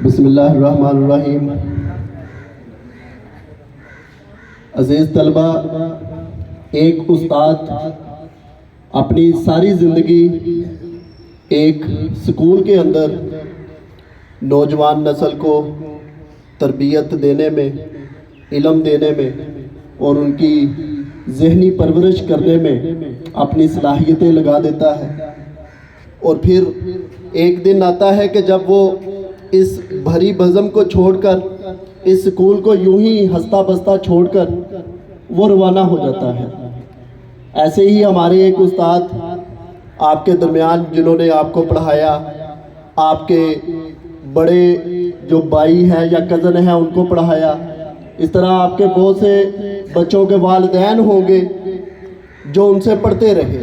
بسم اللہ الرحمن الرحیم۔ عزیز طلبہ، ایک استاد اپنی ساری زندگی ایک سکول کے اندر نوجوان نسل کو تربیت دینے میں، علم دینے میں اور ان کی ذہنی پرورش کرنے میں اپنی صلاحیتیں لگا دیتا ہے، اور پھر ایک دن آتا ہے کہ جب وہ اس بھری بزم کو چھوڑ کر، اس سکول کو یوں ہی ہنستا بستا چھوڑ کر وہ روانہ ہو جاتا ہے۔ ایسے ہی ہمارے ایک استاد آپ کے درمیان، جنہوں نے آپ کو پڑھایا، آپ کے بڑے جو بھائی ہیں یا کزن ہیں ان کو پڑھایا، اس طرح آپ کے بہت سے بچوں کے والدین ہوں گے جو ان سے پڑھتے رہے،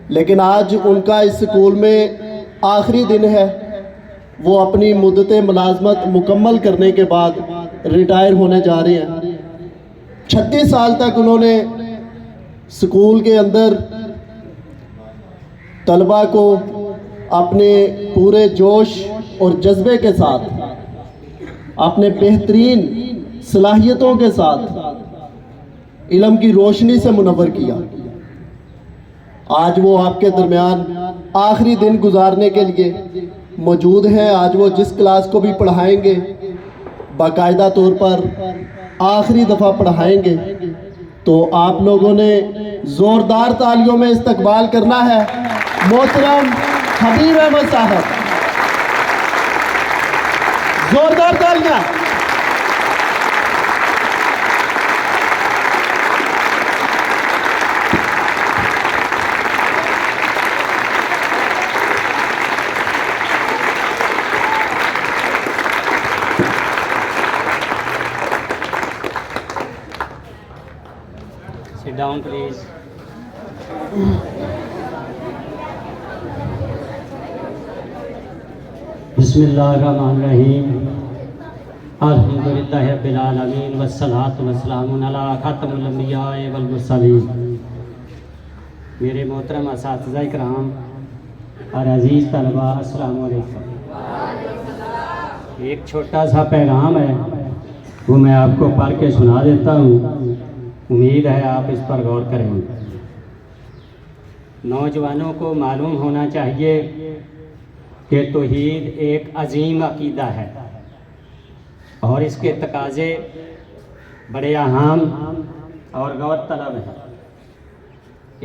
لیکن آج ان کا اس سکول میں آخری دن ہے۔ وہ اپنی مدت ملازمت مکمل کرنے کے بعد ریٹائر ہونے جا رہے ہیں۔ 36 سال تک انہوں نے سکول کے اندر طلبہ کو اپنے پورے جوش اور جذبے کے ساتھ، اپنے بہترین صلاحیتوں کے ساتھ علم کی روشنی سے منور کیا۔ آج وہ آپ کے درمیان آخری دن گزارنے کے لیے موجود ہیں۔ آج وہ جس کلاس کو بھی پڑھائیں گے، باقاعدہ طور پر آخری دفعہ پڑھائیں گے، تو آپ لوگوں نے زوردار تالیوں میں استقبال کرنا ہے محترم حبیب احمد صاحب۔ زوردار تالیاں۔ Sit down, please. بسم اللہ الرحمن الرحیم۔ الحمدللہ رب العالمین والصلاة والسلام علی خاتم الانبیاء والمرسلین۔ میرے محترم اساتذہ کرام اور عزیز طلبہ، السلام علیکم۔ ایک چھوٹا سا پیغام ہے، وہ میں آپ کو پڑھ کے سنا دیتا ہوں، امید ہے آپ اس پر غور کریں گے۔ نوجوانوں کو معلوم ہونا چاہیے کہ توحید ایک عظیم عقیدہ ہے اور اس کے تقاضے بڑے اہم اور غور طلب ہیں۔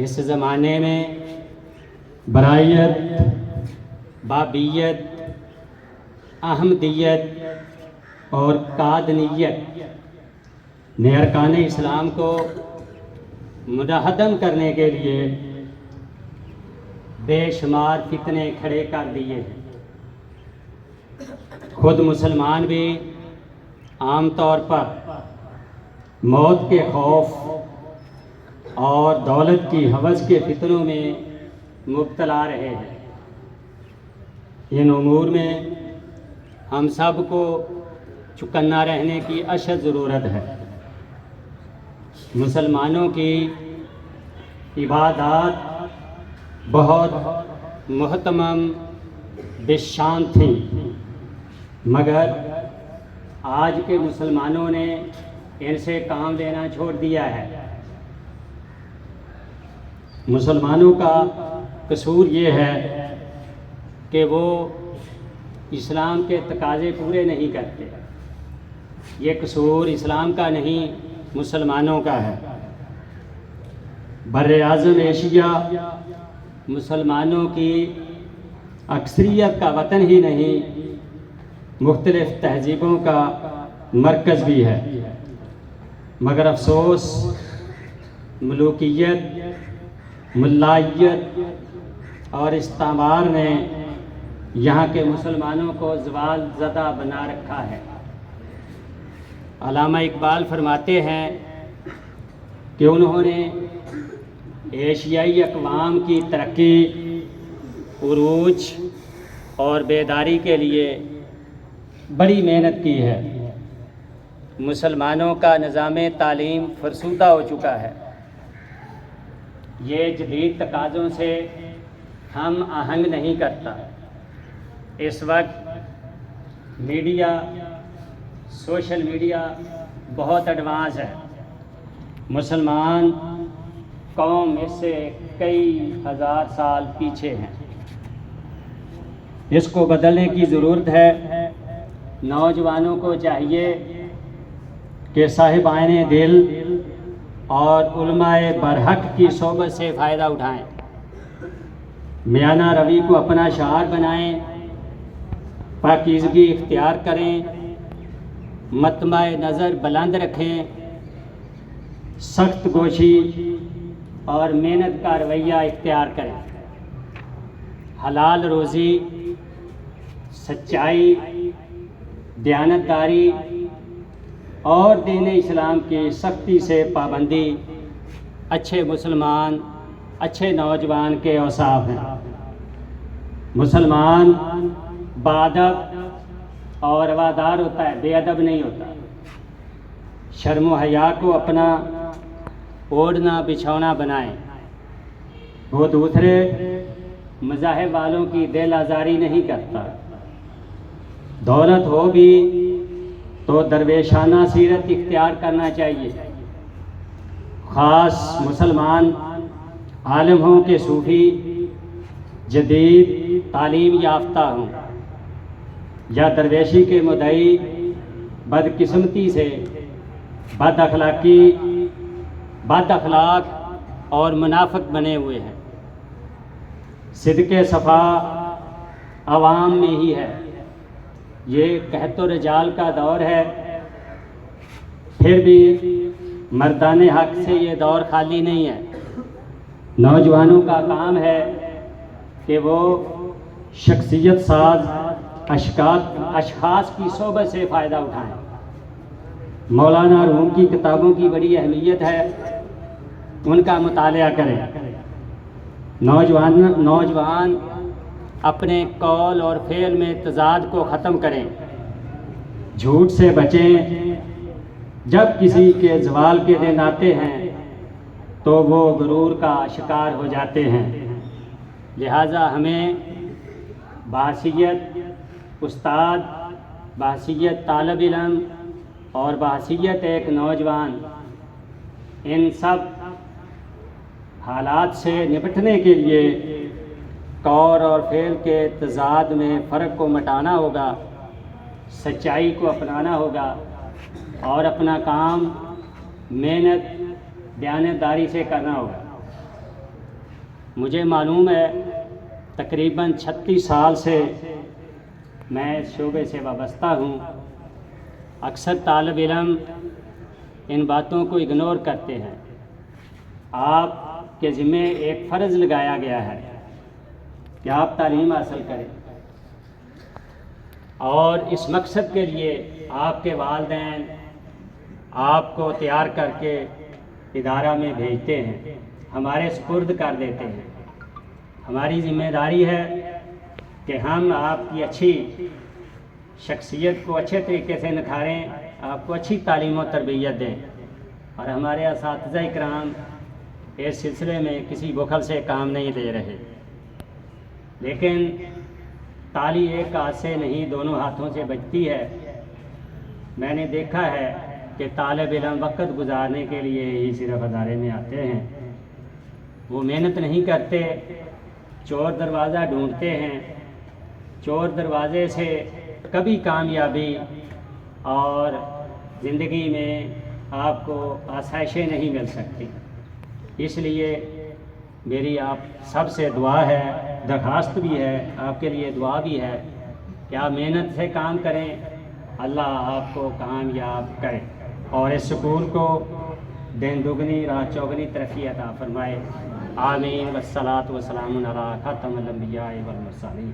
اس زمانے میں برائیت، بابیت، احمدیت اور قادنیت نے ارکان اسلام کو منہدم کرنے کے لیے بے شمار فتنے کھڑے کر دیے ہیں۔ خود مسلمان بھی عام طور پر موت کے خوف اور دولت کی ہوس کے فتنوں میں مبتلا رہے ہیں۔ ان امور میں ہم سب کو چکنا رہنے کی اشد ضرورت ہے۔ مسلمانوں کی عبادات بہت محتمم بشان تھیں، مگر آج کے مسلمانوں نے ان سے کام لینا چھوڑ دیا ہے۔ مسلمانوں کا قصور یہ ہے کہ وہ اسلام کے تقاضے پورے نہیں کرتے۔ یہ قصور اسلام کا نہیں، مسلمانوں کا ہے۔ بر اعظم ایشیا مسلمانوں کی اکثریت کا وطن ہی نہیں، مختلف تہذیبوں کا مرکز بھی ہے، مگر افسوس ملوکیت، ملائیت اور استعمار نے یہاں کے مسلمانوں کو زوال زدہ بنا رکھا ہے۔ علامہ اقبال فرماتے ہیں کہ انہوں نے ایشیائی اقوام کی ترقی، عروج اور بیداری کے لیے بڑی محنت کی ہے۔ مسلمانوں کا نظام تعلیم فرسودہ ہو چکا ہے۔ یہ جدید تقاضوں سے ہم آہنگ نہیں کرتا۔ اس وقت میڈیا، سوشل میڈیا بہت ایڈوانس ہے. مسلمان قوم اس سے کئی ہزار سال پیچھے ہیں. اس کو بدلنے کی ضرورت ہے. نوجوانوں کو چاہیے کہ صاحبان دل اور علماء برحق کی صحبت سے فائدہ اٹھائیں. میانہ روی کو اپنا شعار بنائیں، پاکیزگی اختیار کریں، مطمع نظر بلند رکھیں، سخت گوشی اور محنت کا رویہ اختیار کریں. حلال روزی، سچائی، دیانتداری اور دین اسلام کی سختی سے پابندی اچھے مسلمان، اچھے نوجوان کے اوصاف ہیں. مسلمان باادب اور روادار ہوتا ہے، بے ادب نہیں ہوتا. شرم و حیا کو اپنا اوڑھنا بچھونا بنائیں. وہ دوسرے مذاہب والوں کی دل آزاری نہیں کرتا. دولت ہو بھی تو درویشانہ سیرت اختیار کرنا چاہیے. خاص مسلمان عالم ہوں کہ صوفی، جدید تعلیم یافتہ ہوں، یا درویشی کے مدعی بدقسمتی سے بد اخلاق اور منافق بنے ہوئے ہیں. صدق صفا عوام میں ہی ہے. یہ قحط و رجال کا دور ہے، پھر بھی مردان حق سے یہ دور خالی نہیں ہے. نوجوانوں کا کام ہے کہ وہ شخصیت ساز اشخاص کی صحبت سے فائدہ اٹھائیں. مولانا روم کی کتابوں کی بڑی اہمیت ہے، ان کا مطالعہ کریں. نوجوان اپنے قول اور فعل میں تضاد کو ختم کریں. جھوٹ سے بچیں. جب کسی کے زوال کے دن آتے ہیں تو وہ غرور کا شکار ہو جاتے ہیں. لہٰذا ہمیں بحیثیت استاد، بحیثیت طالب علم اور بحیثیت ایک نوجوان ان سب حالات سے نپٹنے کے لیے قول اور فعل کے تضاد میں فرق کو مٹانا ہوگا، سچائی کو اپنانا ہوگا اور اپنا کام محنت دیانتداری سے کرنا ہوگا. مجھے معلوم ہے تقریباً 36 سال سے میں اس شعبے سے وابستہ ہوں. اکثر طالب علم ان باتوں کو اگنور کرتے ہیں. آپ کے ذمہ ایک فرض لگایا گیا ہے کہ آپ تعلیم حاصل کریں، اور اس مقصد کے لیے آپ کے والدین آپ کو تیار کر کے ادارہ میں بھیجتے ہیں، ہمارے سپرد کر دیتے ہیں. ہماری ذمہ داری ہے کہ ہم آپ کی اچھی شخصیت کو اچھے طریقے سے نکھاریں، آپ کو اچھی تعلیم و تربیت دیں. اور ہمارے اساتذہ اکرام اس سلسلے میں کسی بخل سے کام نہیں لے رہے. لیکن تالی ایک ہاتھ سے نہیں، دونوں ہاتھوں سے بجتی ہے. میں نے دیکھا ہے کہ طالب علم وقت گزارنے کے لیے ہی صرف ادارے میں آتے ہیں، وہ محنت نہیں کرتے، چور دروازہ ڈھونڈتے ہیں. چور دروازے سے کبھی کامیابی اور زندگی میں آپ کو آسائشیں نہیں مل سکتی. اس لیے میری آپ سب سے دعا ہے، درخواست بھی ہے، آپ کے لیے دعا بھی ہے کہ آپ محنت سے کام کریں، اللہ آپ کو کامیاب کرے اور اس سکول کو دن دگنی رات چوگنی ترقی عطا فرمائے. آمین. والصلاۃ والسلام علی خاتم الانبیاء والمرسلین.